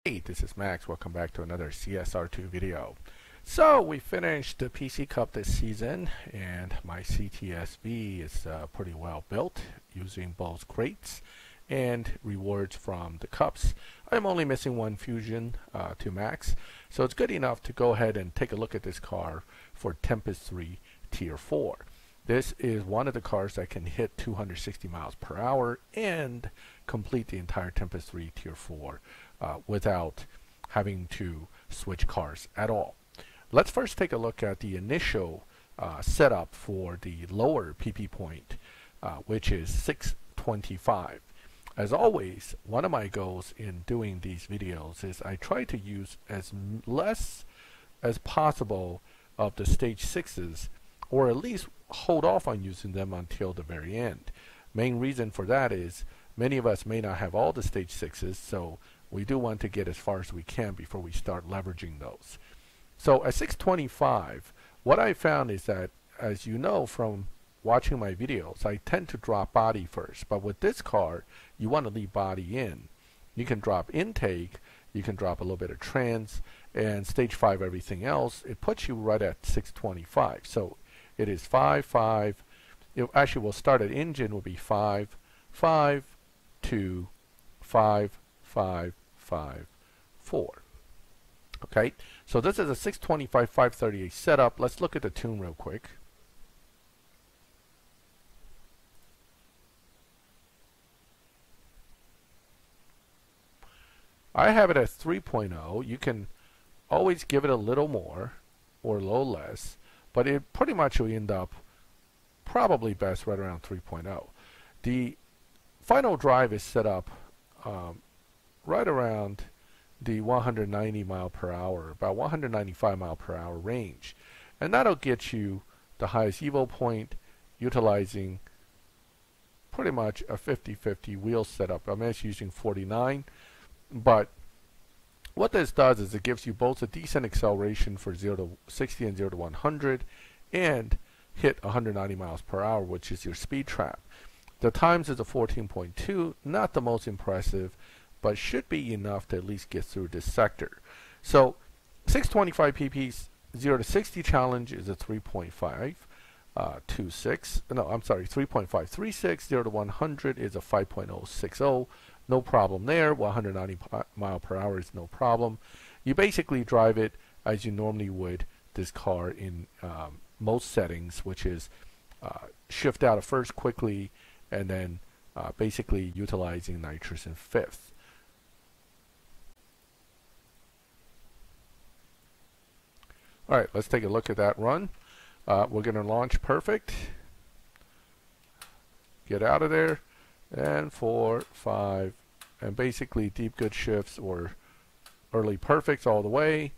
Hey, this is Max. Welcome back to another CSR2 video. So we finished the PC Cup this season, and my CTS-V is pretty well built using both crates and rewards from the cups. I'm only missing one fusion to max, so it's good enough to go ahead and take a look at this car for Tempest 3 Tier 4. This is one of the cars that can hit 260 miles per hour and complete the entire Tempest 3 Tier 4 without having to switch cars at all. Let's first take a look at the initial setup for the lower PP point, which is 625. As always, one of my goals in doing these videos is I try to use as less as possible of the stage 6s, or at least hold off on using them until the very end. Main reason for that is many of us may not have all the stage 6s, so we do want to get as far as we can before we start leveraging those. So at 625, what I found is that, as you know from watching my videos, I tend to drop body first. But with this car, you want to leave body in. You can drop intake, you can drop a little bit of trans, and stage 5 everything else. It puts you right at 625. So it is 5, 5. It actually will start at engine will be 5, 5, 2, 5, 5, 5, 4. Okay, so this is a 625 538 setup. Let's look at the tune real quick. I have it at 3.0. You can always give it a little more or a little less, but it pretty much will end up probably best right around 3.0. The final drive is set up right around the 190 mile per hour, about 195 mile per hour range, and that'll get you the highest evo point utilizing pretty much a 50-50 wheel setup. I'm actually using 49, but what this does is it gives you both a decent acceleration for 0 to 60 and 0 to 100 and hit 190 miles per hour, which is your speed trap. The times is a 14.2, not the most impressive, but should be enough to at least get through this sector. So 625 pp's 0 to 60 challenge is a 3.526. No, I'm sorry, 3.536. 0 to 100 is a 5.060. No problem there. 190 mile per hour is no problem. You basically drive it as you normally would this car in most settings, which is shift out of first quickly and then basically utilizing nitrous in fifth. Alright, let's take a look at that run. We're going to launch perfect. Get out of there. And 4, 5, and basically deep good shifts or early perfects all the way.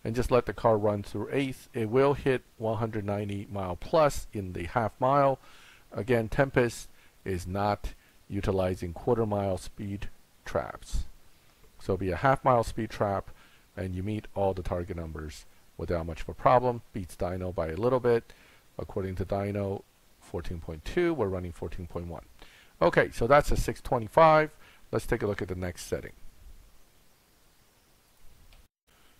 And just let the car run through 8th. It will hit 190 mile plus in the half mile. Again, Tempest is not utilizing quarter mile speed traps. So it'll be a half mile speed trap, and you meet all the target numbers without much of a problem. Beats dyno by a little bit. According to dyno, 14.2, we're running 14.1. Okay, so that's a 625. Let's take a look at the next setting.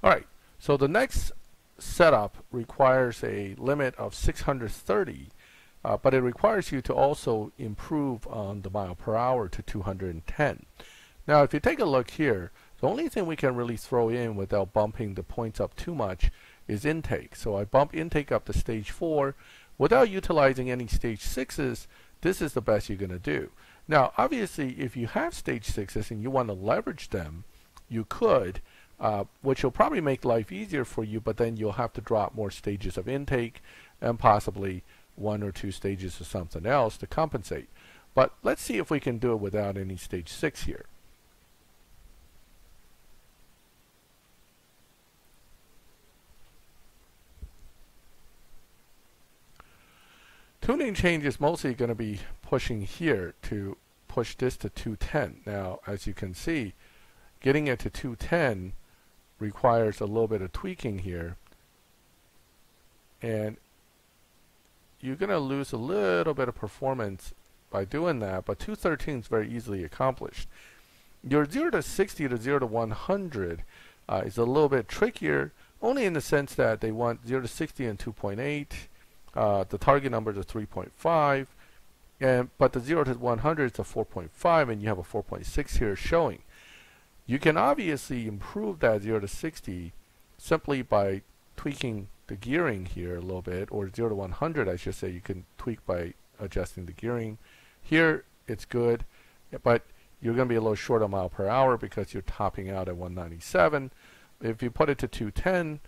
Alright, so the next setup requires a limit of 630, but it requires you to also improve on the mile per hour to 210. Now, if you take a look here, the only thing we can really throw in without bumping the points up too much is intake. So I bump intake up to stage 4 without utilizing any stage 6s. This is the best you're going to do. Now, obviously, if you have stage 6s and you want to leverage them, you could, which will probably make life easier for you, but then you'll have to drop more stages of intake and possibly 1 or 2 stages of something else to compensate. But let's see if we can do it without any stage 6 here. Tuning change is mostly going to be pushing here to push this to 210. Now, as you can see, getting it to 210 requires a little bit of tweaking here. And you're going to lose a little bit of performance by doing that, but 213 is very easily accomplished. Your 0 to 60 to 0 to 100 is a little bit trickier, only in the sense that they want 0 to 60 in 2.8. The target number is 3.5. But the 0 to 100 is a 4.5, and you have a 4.6 here showing. You can obviously improve that 0 to 60 simply by tweaking the gearing here a little bit, or 0 to 100 I should say. You can tweak by adjusting the gearing. Here it's good, but you're going to be a little short on mile per hour because you're topping out at 197. If you put it to 210,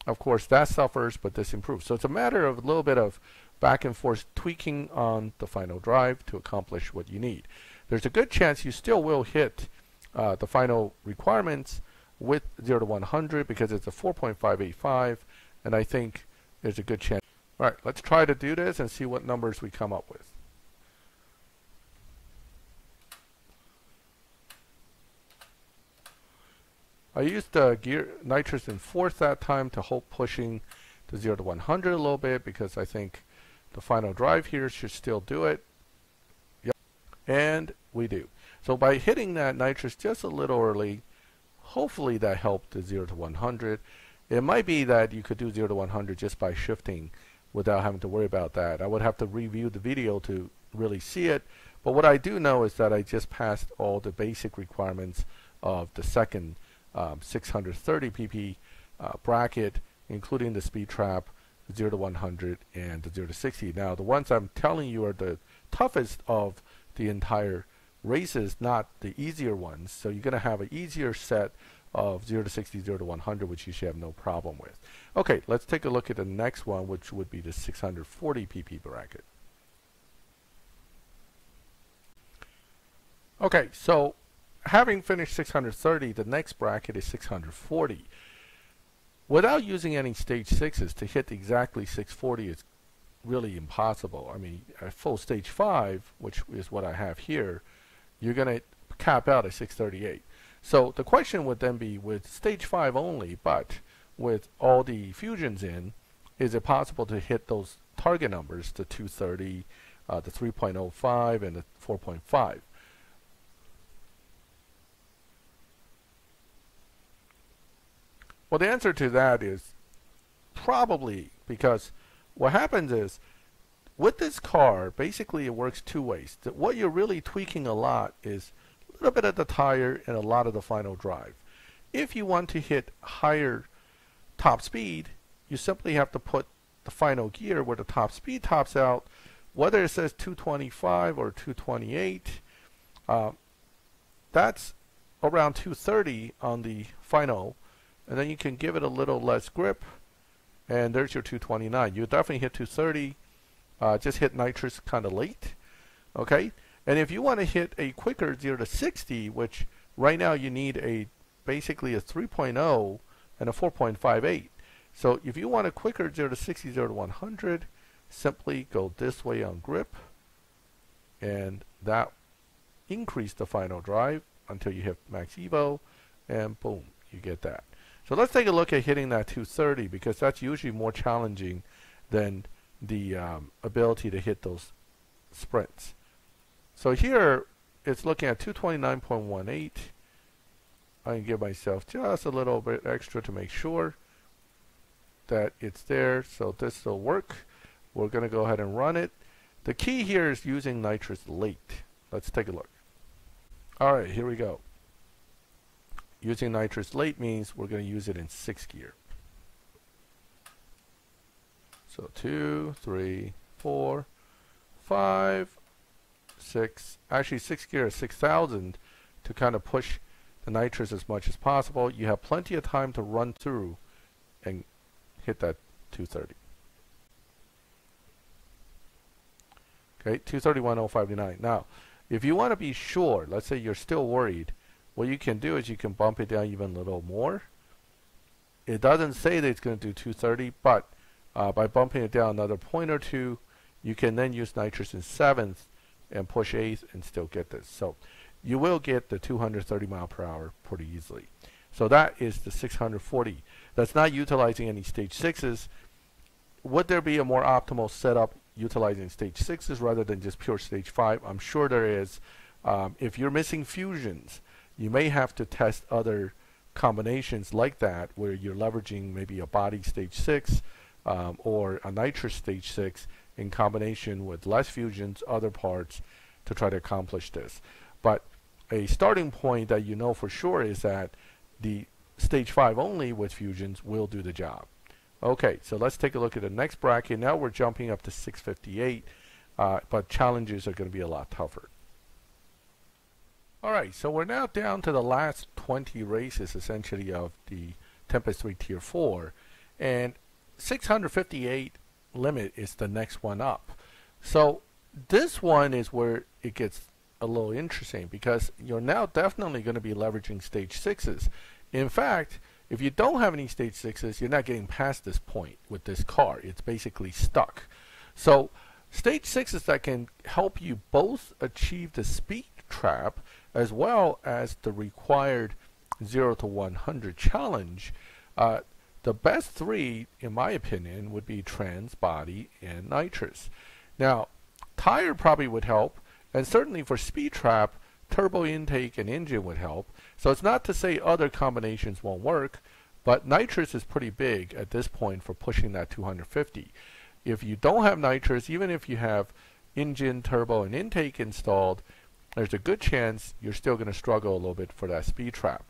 of course that suffers, but this improves. So it's a matter of a little bit of back and forth tweaking on the final drive to accomplish what you need. There's a good chance you still will hit the final requirements with 0 to 100 because it's a 4.585, and I think there's a good chance. All right, let's try to do this and see what numbers we come up with. I used gear nitrous in fourth that time to hope pushing the 0 to 100 a little bit, because I think the final drive here should still do it. Yep. And we do. So by hitting that nitrous just a little early, hopefully that helped the 0 to 100. It might be that you could do 0 to 100 just by shifting without having to worry about that. I would have to review the video to really see it. But what I do know is that I just passed all the basic requirements of the second 630 pp bracket, including the speed trap, 0 to 100, and the 0 to 60. Now, the ones I'm telling you are the toughest of the entire races, not the easier ones. So you're going to have an easier set of 0 to 60, 0 to 100, which you should have no problem with. Okay, let's take a look at the next one, which would be the 640 pp bracket. Okay, so having finished 630, the next bracket is 640. Without using any stage 6s to hit exactly 640 is really impossible. I mean, at full stage 5, which is what I have here, you're going to cap out at 638. So the question would then be, with stage 5 only, but with all the fusions in, is it possible to hit those target numbers, the 230, the 3.05, and the 4.5? Well, the answer to that is probably, because what happens is with this car, basically it works two ways. What you're really tweaking a lot is a little bit of the tire and a lot of the final drive. If you want to hit higher top speed, you simply have to put the final gear where the top speed tops out, whether it says 225 or 228. That's around 230 on the final. And then you can give it a little less grip, and there's your 229. You definitely hit 230. Just hit nitrous kind of late. Okay? And if you want to hit a quicker 0 to 60, which right now you need basically a 3.0 and a 4.58. So if you want a quicker 0 to 60, 0 to 100, simply go this way on grip, and that increase the final drive until you hit max evo, and boom, you get that. So let's take a look at hitting that 230, because that's usually more challenging than the ability to hit those sprints. So here it's looking at 229.18. I can give myself just a little bit extra to make sure that it's there. So this will work. We're going to go ahead and run it. The key here is using nitrous late. Let's take a look. All right, here we go. Using nitrous late means we're going to use it in 6th gear. So 2, 3, 4, 5, 6. Actually, 6th gear is 6,000 to kind of push the nitrous as much as possible. You have plenty of time to run through and hit that 230. Okay, 231.059. Now, if you want to be sure, let's say you're still worried, what you can do is you can bump it down even a little more. It doesn't say that it's going to do 230, but by bumping it down another point or two, you can then use nitrous in 7th and push 8th and still get this. So you will get the 230 mile per hour pretty easily. So that is the 640. That's not utilizing any stage 6s. Would there be a more optimal setup utilizing stage 6s rather than just pure stage 5? I'm sure there is. If you're missing fusions, you may have to test other combinations like that where you're leveraging maybe a body stage 6 or a nitrous stage 6 in combination with less fusions, other parts to try to accomplish this. But a starting point that you know for sure is that the stage 5 only with fusions will do the job. Okay, so let's take a look at the next bracket. Now we're jumping up to 658, but challenges are going to be a lot tougher. Alright, so we're now down to the last 20 races essentially of the Tempest 3 Tier 4, and 658 limit is the next one up. So this one is where it gets a little interesting because you're now definitely going to be leveraging stage 6s. In fact, if you don't have any stage 6s, you're not getting past this point with this car. It's basically stuck. So stage 6s that can help you both achieve the speed trap as well as the required 0 to 100 challenge. The best three, in my opinion, would be trans, body, and nitrous. Now, tire probably would help, and certainly for speed trap, turbo intake and engine would help. So it's not to say other combinations won't work, but nitrous is pretty big at this point for pushing that 250. If you don't have nitrous, even if you have engine, turbo, and intake installed, there's a good chance you're still going to struggle a little bit for that speed trap.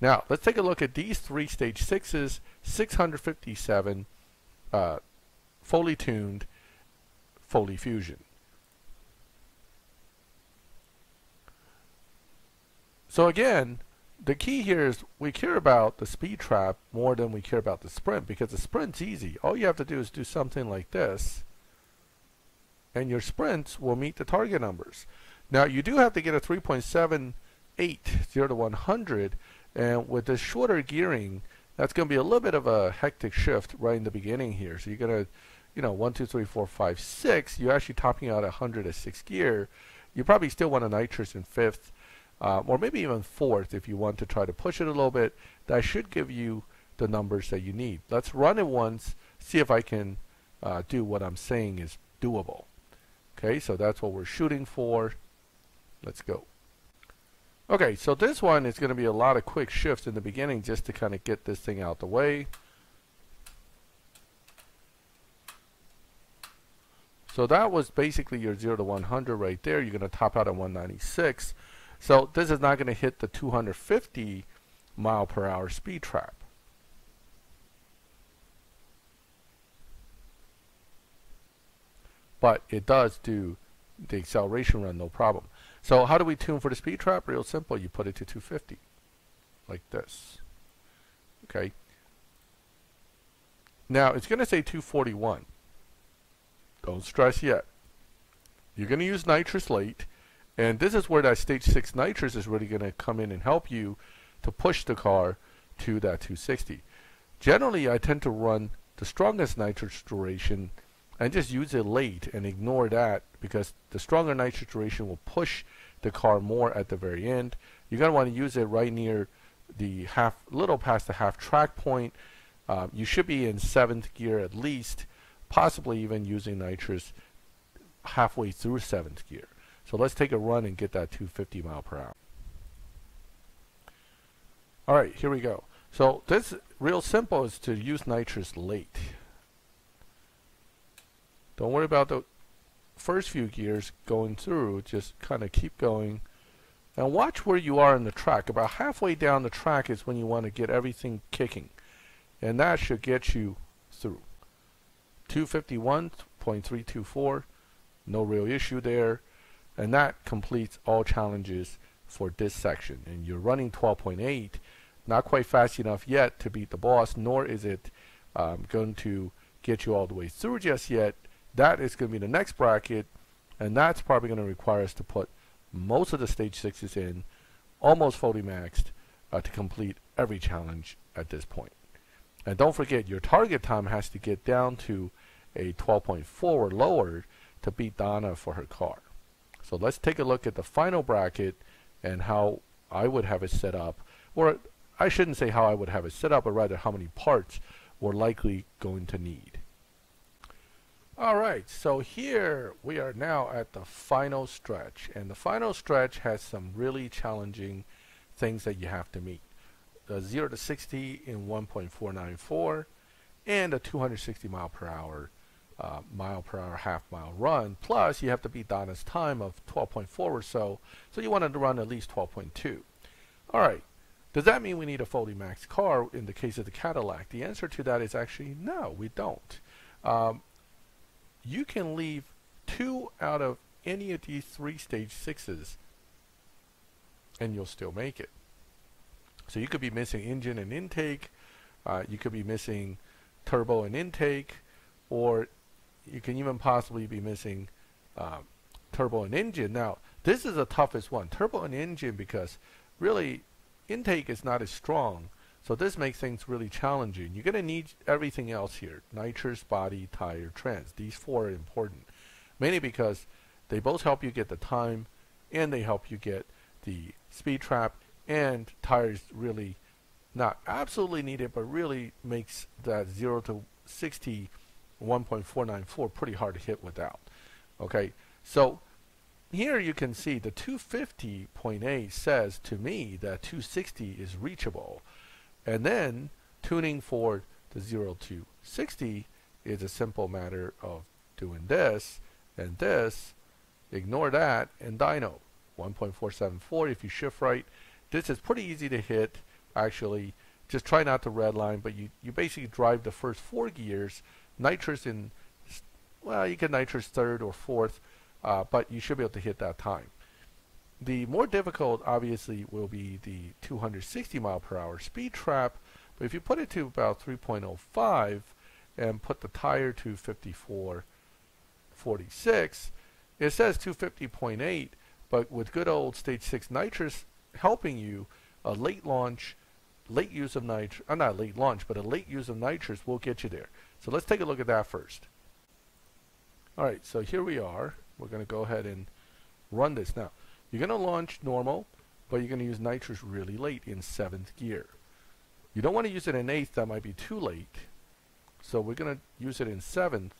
Now, let's take a look at these three stage 6s, 657, fully tuned, fully fusion. So again, the key here is we care about the speed trap more than we care about the sprint, because the sprint's easy. All you have to do is do something like this, and your sprints will meet the target numbers. Now, you do have to get a 3.78 0 to 100, and with this shorter gearing, that's going to be a little bit of a hectic shift right in the beginning here. So you're going to, 1, 2, 3, 4, 5, 6. You're actually topping out 100 at 6th gear. You probably still want a nitrous in 5th, or maybe even 4th if you want to try to push it a little bit. That should give you the numbers that you need. Let's run it once, see if I can do what I'm saying is doable. Okay, so that's what we're shooting for. Let's go. Okay, so this one is going to be a lot of quick shifts in the beginning just to kind of get this thing out the way. So that was basically your 0 to 100 right there. You're going to top out at 196. So this is not going to hit the 250 mile per hour speed trap. But it does do the acceleration run, no problem. So how do we tune for the speed trap? Real simple. You put it to 250, like this. Okay. Now it's going to say 241. Don't stress yet. You're going to use nitrous late, and this is where that stage 6 nitrous is really going to come in and help you to push the car to that 260. Generally, I tend to run the strongest nitrous duration and just use it late and ignore that, because the stronger nitrous duration will push the car more at the very end. You're going to want to use it right near the little past the half track point. You should be in 7th gear at least, possibly even using nitrous halfway through 7th gear. So let's take a run and get that 250 mile per hour. Alright, here we go. So this real simple is to use nitrous late. Don't worry about the first few gears going through, just kind of keep going and watch where you are in the track. About halfway down the track is when you want to get everything kicking, and that should get you through. 251.324, no real issue there, and that completes all challenges for this section. And you're running 12.8, not quite fast enough yet to beat the boss, nor is it going to get you all the way through just yet. That is going to be the next bracket, and that's probably going to require us to put most of the stage 6s in, almost fully maxed, to complete every challenge at this point. And don't forget, your target time has to get down to a 12.4 or lower to beat Donna for her car. So let's take a look at the final bracket and how I would have it set up. Or I shouldn't say how I would have it set up, but rather how many parts we're likely going to need. Alright, so here we are now at the final stretch, and the final stretch has some really challenging things that you have to meet. 0 to 60 in 1.494 and a 260 mile per hour half mile run, plus you have to beat Donna's time of 12.4 or so you wanted to run at least 12.2. Alright, does that mean we need a fully maxed car in the case of the Cadillac? The answer to that is actually no, we don't. You can leave 2 out of any of these 3 stage 6s and you'll still make it. So you could be missing engine and intake, you could be missing turbo and intake, or you can even possibly be missing turbo and engine. Now, this is the toughest one, turbo and engine, because really intake is not as strong. So this makes things really challenging. You're going to need everything else here: nitrous, body, tire, trans. These 4 are important, mainly because they both help you get the time and they help you get the speed trap, and tires really not absolutely needed, but really makes that 0 to 60 1.494 pretty hard to hit without. Okay, so here you can see the 250.8 says to me that 260 is reachable, and then tuning for the 0 to 60 is a simple matter of doing this and this, ignore that, and dyno 1.474 if you shift right. This is pretty easy to hit, actually. Just try not to redline, but you basically drive the first 4 gears, nitrous in, well, you can nitrous 3rd or 4th, but you should be able to hit that time. The more difficult, obviously, will be the 260 mile per hour speed trap, but if you put it to about 3.05 and put the tire to 54.46, it says 250.8, but with good old stage 6 nitrous helping you, a late use of nitrous, not late launch, but a late use of nitrous will get you there. So let's take a look at that first. Alright, so here we are. We're going to go ahead and run this. Now, you're going to launch normal, but you're going to use nitrous really late in 7th gear. You don't want to use it in 8th, that might be too late. So we're going to use it in 7th,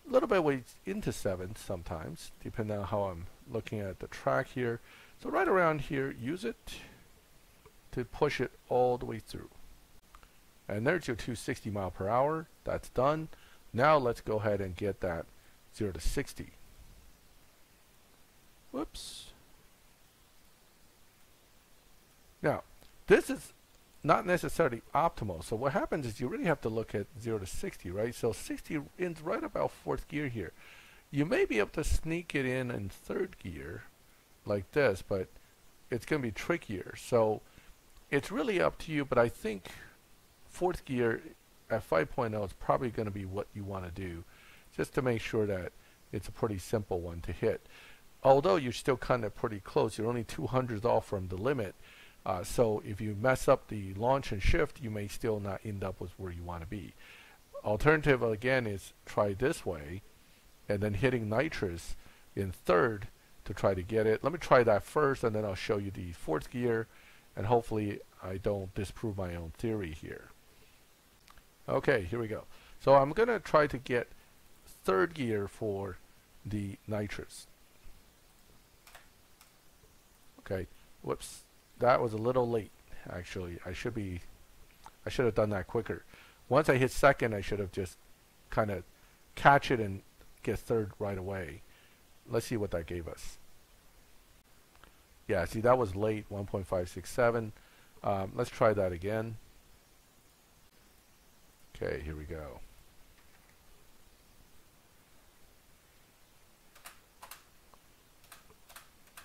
a little bit ways into 7th sometimes, depending on how I'm looking at the track here. So right around here, use it to push it all the way through. And there's your 260 mile per hour. That's done. Now let's go ahead and get that 0 to 60. Whoops. Now, this is not necessarily optimal. So what happens is you really have to look at 0 to 60, right? So 60 ends right about 4th gear here. You may be able to sneak it in 3rd gear like this, but it's going to be trickier. So it's really up to you, but I think 4th gear at 5.0 is probably going to be what you want to do, just to make sure that it's a pretty simple one to hit. Although you're still kind of pretty close, you're only 200s off from the limit. So if you mess up the launch and shift, you may still not end up with where you want to be. Alternative, again, is try this way, and then hitting nitrous in 3rd to try to get it. Let me try that first, and then I'll show you the 4th gear, and hopefully I don't disprove my own theory here. Okay, here we go. So I'm going to try to get 3rd gear for the nitrous. Okay, whoops, that was a little late, actually. I should have done that quicker. Once I hit 2nd, I should have just kind of catch it and get 3rd right away. Let's see what that gave us. Yeah, see, that was late, 1.567. Let's try that again. Okay, here we go.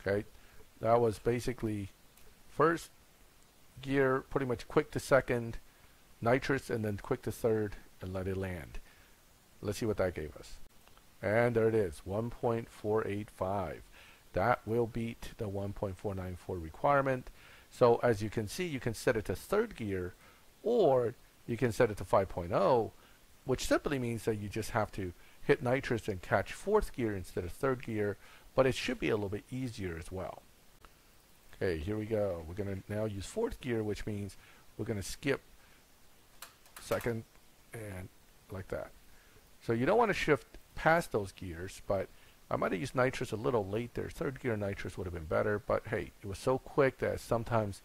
Okay, that was basically 1st gear, pretty much quick to 2nd, nitrous, and then quick to 3rd, and let it land. Let's see what that gave us. And there it is, 1.485. That will beat the 1.494 requirement. So as you can see, you can set it to 3rd gear, or you can set it to 5.0, which simply means that you just have to hit nitrous and catch 4th gear instead of 3rd gear, but it should be a little bit easier as well. Okay, here we go. We're going to now use 4th gear, which means we're going to skip 2nd and like that. So you don't want to shift past those gears, but I might have used nitrous a little late there. Third gear nitrous would have been better, but hey, it was so quick that sometimes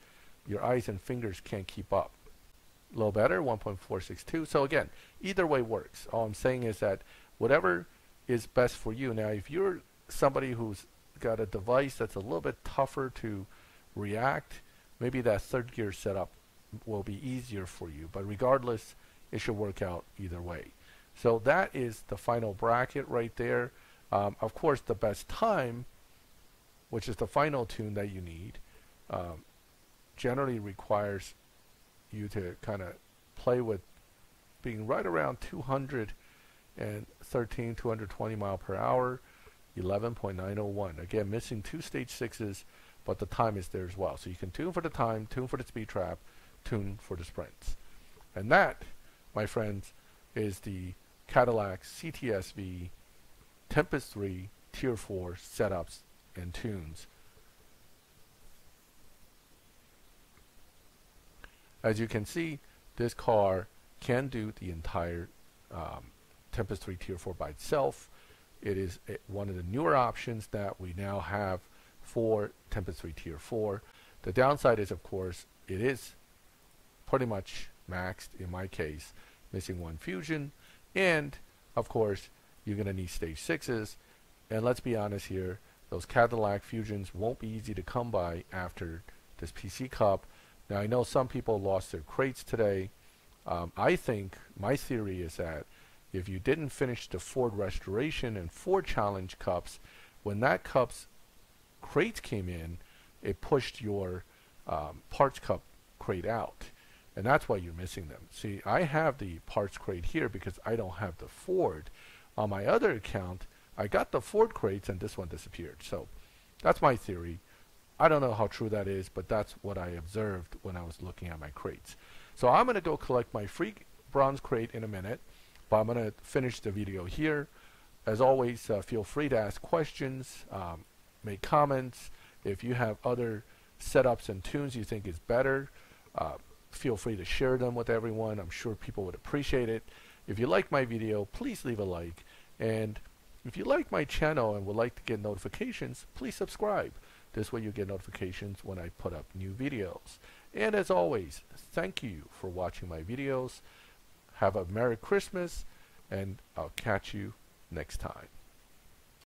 your eyes and fingers can't keep up. A little better, 1.462. So again, either way works. All I'm saying is that whatever is best for you. Now, if you're somebody who's got a device that's a little bit tougher to react, maybe that third gear setup will be easier for you. But regardless, it should work out either way. So that is the final bracket right there. Of course, the best time, which is the final tune that you need, generally requires you to kind of play with being right around 213, 220 mile per hour, 11.901. Again, missing 2 stage 6s, but the time is there as well. So you can tune for the time, tune for the speed trap, tune for the sprints. And that, my friends, is the Cadillac CTS-V Tempest 3 Tier 4 setups and tunes. As you can see, this car can do the entire Tempest 3 Tier 4 by itself. It is one of the newer options that we now have for Tempest 3 Tier 4. The downside is, of course, it is pretty much maxed in my case, missing 1 fusion, and of course you're going to need stage 6s, and let's be honest here, those Cadillac fusions won't be easy to come by after this PC Cup. Now, I know some people lost their crates today. I think my theory is that if you didn't finish the Ford Restoration and Ford Challenge Cups, when that Cup's crates came in, it pushed your Parts Cup crate out. And that's why you're missing them. See, I have the parts crate here because I don't have the Ford. On my other account, I got the Ford crates and this one disappeared. So that's my theory. I don't know how true that is, but that's what I observed when I was looking at my crates. So I'm going to go collect my free bronze crate in a minute, but I'm going to finish the video here. As always, feel free to ask questions, make comments. If you have other setups and tunes you think is better, feel free to share them with everyone. I'm sure people would appreciate it. If you like my video, please leave a like. And if you like my channel and would like to get notifications, please subscribe. This way you get notifications when I put up new videos. And as always, thank you for watching my videos. Have a Merry Christmas, and I'll catch you next time.